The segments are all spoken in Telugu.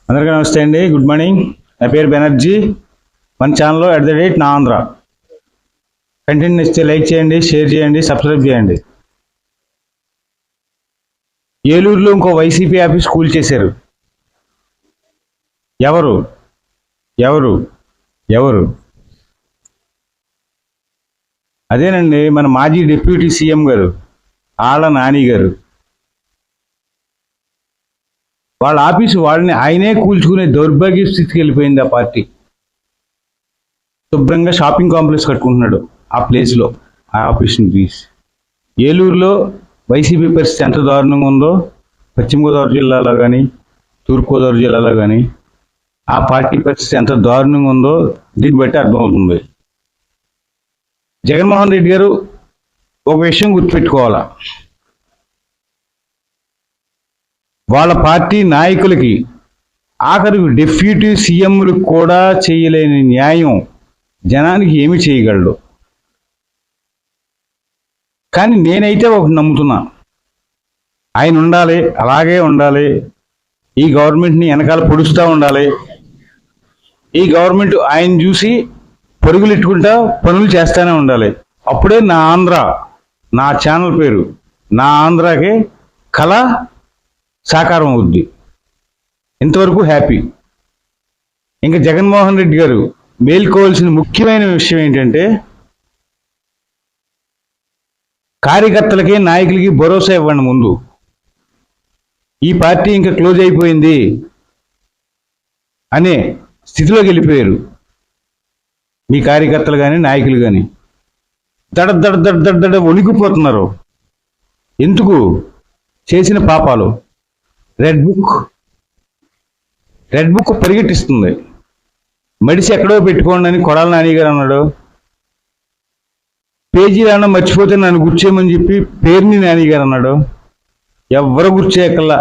అందరికీ నమస్తే అండి. Good morning. నా పేరు బెనర్జీ. మన ఛానల్లో @ నా ఆంధ్ర కంటెంట్ ఇస్తే లైక్ చేయండి, షేర్ చేయండి, సబ్స్క్రైబ్ చేయండి. ఏలూరులో ఇంకో వైసీపీ ఆఫీస్ కూల్చేశారు. ఎవరు ఎవరు ఎవరు అదేనండి, మన మాజీ డిప్యూటీ సీఎం గారు ఆళ్ళ నాని గారు. వాళ్ళ ఆఫీసు వాళ్ళని ఆయనే కూల్చుకునే దౌర్భాగ్య స్థితికి వెళ్ళిపోయింది ఆ పార్టీ. శుభ్రంగా షాపింగ్ కాంప్లెక్స్ కట్టుకుంటున్నాడు ఆ ప్లేస్లో, ఆ ఆఫీస్ని తీసి. ఏలూరులో వైసీపీ పరిస్థితి ఎంత దారుణంగా ఉందో పశ్చిమ గోదావరి జిల్లాలో కానీ తూర్పుగోదావరి జిల్లాలో కానీ ఆ పార్టీ పరిస్థితి ఎంత దారుణంగా ఉందో దీన్ని బట్టి అర్థమవుతుంది. జగన్మోహన్ రెడ్డి గారు ఒక విషయం గుర్తుపెట్టుకోవాలా, వాళ్ళ పార్టీ నాయకులకి ఆఖరికి డిప్యూటీ సీఎంలకు కూడా చేయలేని న్యాయం జనానికి ఏమి చేయగలడు. కానీ నేనైతే ఒకటి నమ్ముతున్నా, ఆయన ఉండాలి, అలాగే ఉండాలి. ఈ గవర్నమెంట్ని వెనకాల పొడుస్తూ ఉండాలి. ఈ గవర్నమెంట్ ఆయన చూసి పరుగులెట్టుకుంటా పనులు చేస్తూనే ఉండాలి. అప్పుడే నా ఆంధ్ర, నా ఛానల్ పేరు నా ఆంధ్రాకి కళ సాకారం అవుద్ది. ఇంతవరకు హ్యాపీ. ఇంకా జగన్మోహన్ రెడ్డి గారు మేల్కోవాల్సిన ముఖ్యమైన విషయం ఏంటంటే, కార్యకర్తలకి నాయకులకి భరోసా ఇవ్వండి. ముందు ఈ పార్టీ ఇంకా క్లోజ్ అయిపోయింది అనే స్థితిలోకి వెళ్ళిపోయారు మీ కార్యకర్తలు కానీ నాయకులు కానీ. దడ దడ దడ దడ దడ వణికిపోతున్నారు. ఎందుకు? చేసిన పాపాలు. Red book పరిగెట్టిస్తుంది. మడిసి ఎక్కడో పెట్టుకోండి అని కొడాల నాని గారు అన్నాడు. పేజీలన్నా మర్చిపోతే నన్ను గుర్చేయమని చెప్పి పేరుని నాని గారు అన్నాడు. ఎవరు గుర్చేయకల్లా.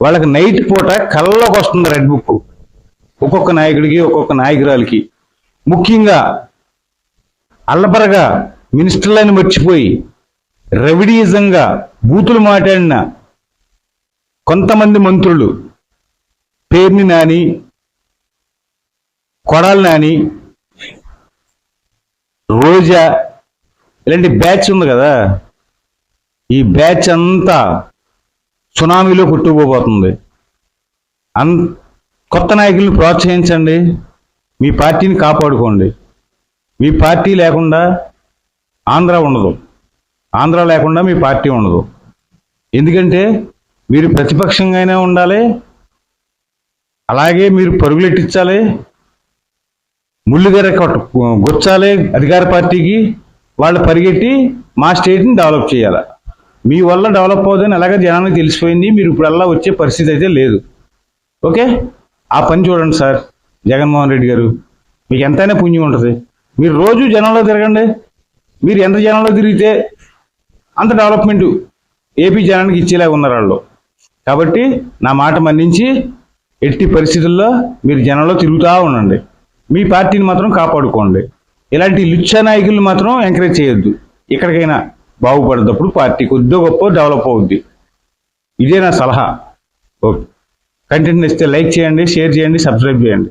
వాళ్ళకి నైట్ పూట కళ్ళలోకి వస్తుంది రెడ్ బుక్. ఒక్కొక్క నాయకుడికి, ఒక్కొక్క నాయకురాలకి. ముఖ్యంగా అల్లబరగా మినిస్టర్లని మర్చిపోయి రెవిడీజంగా బూతులు మాట్లాడిన కొంతమంది మంత్రులు, పేర్ని నాని, కొడాల నాని, రోజా, ఇలాంటి బ్యాచ్ ఉంది కదా, ఈ బ్యాచ్ అంతా సునామీలో కొట్టుకుపోతుంది. కొత్త నాయకుల్ని ప్రోత్సహించండి, మీ పార్టీని కాపాడుకోండి. మీ పార్టీ లేకుండా ఆంధ్ర ఉండదు, ఆంధ్ర లేకుండా మీ పార్టీ ఉండదు. ఎందుకంటే మీరు ప్రతిపక్షంగానే ఉండాలి, అలాగే మీరు పరుగులెట్టించాలి, ముళ్ళుగర గుచ్చాలి అధికార పార్టీకి. వాళ్ళు పరిగెట్టి మా స్టేట్ని డెవలప్ చేయాలి. మీ వల్ల డెవలప్ అవుతుందని అలాగే జనానికి తెలిసిపోయింది. మీరు ఇప్పుడల్లా వచ్చే పరిస్థితి అయితే లేదు. ఓకే, ఆ పని చూడండి సార్ జగన్మోహన్ రెడ్డి గారు. మీకు ఎంతైనా పుణ్యం ఉంటుంది. మీరు రోజు జనంలో తిరగండి. మీరు ఎంత జనంలో తిరిగితే అంత డెవలప్మెంట్ ఏపీ జనానికి ఇచ్చేలాగా ఉన్నారు వాళ్ళు. కాబట్టి నా మాట మన్నించి ఎట్టి పరిస్థితుల్లో మీరు జనంలో తిరుగుతూ ఉండండి. మీ పార్టీని మాత్రం కాపాడుకోండి. ఇలాంటి లుచ్చ నాయకులు మాత్రం ఎంకరేజ్ చేయొద్దు. ఎక్కడికైనా బాగుపడేటప్పుడు పార్టీ కొద్దిగా గొప్ప డెవలప్ అవుద్ది. ఇదే నా సలహా. ఓకే, కంటెంట్ ఇస్తే లైక్ చేయండి, షేర్ చేయండి, సబ్స్క్రైబ్ చేయండి.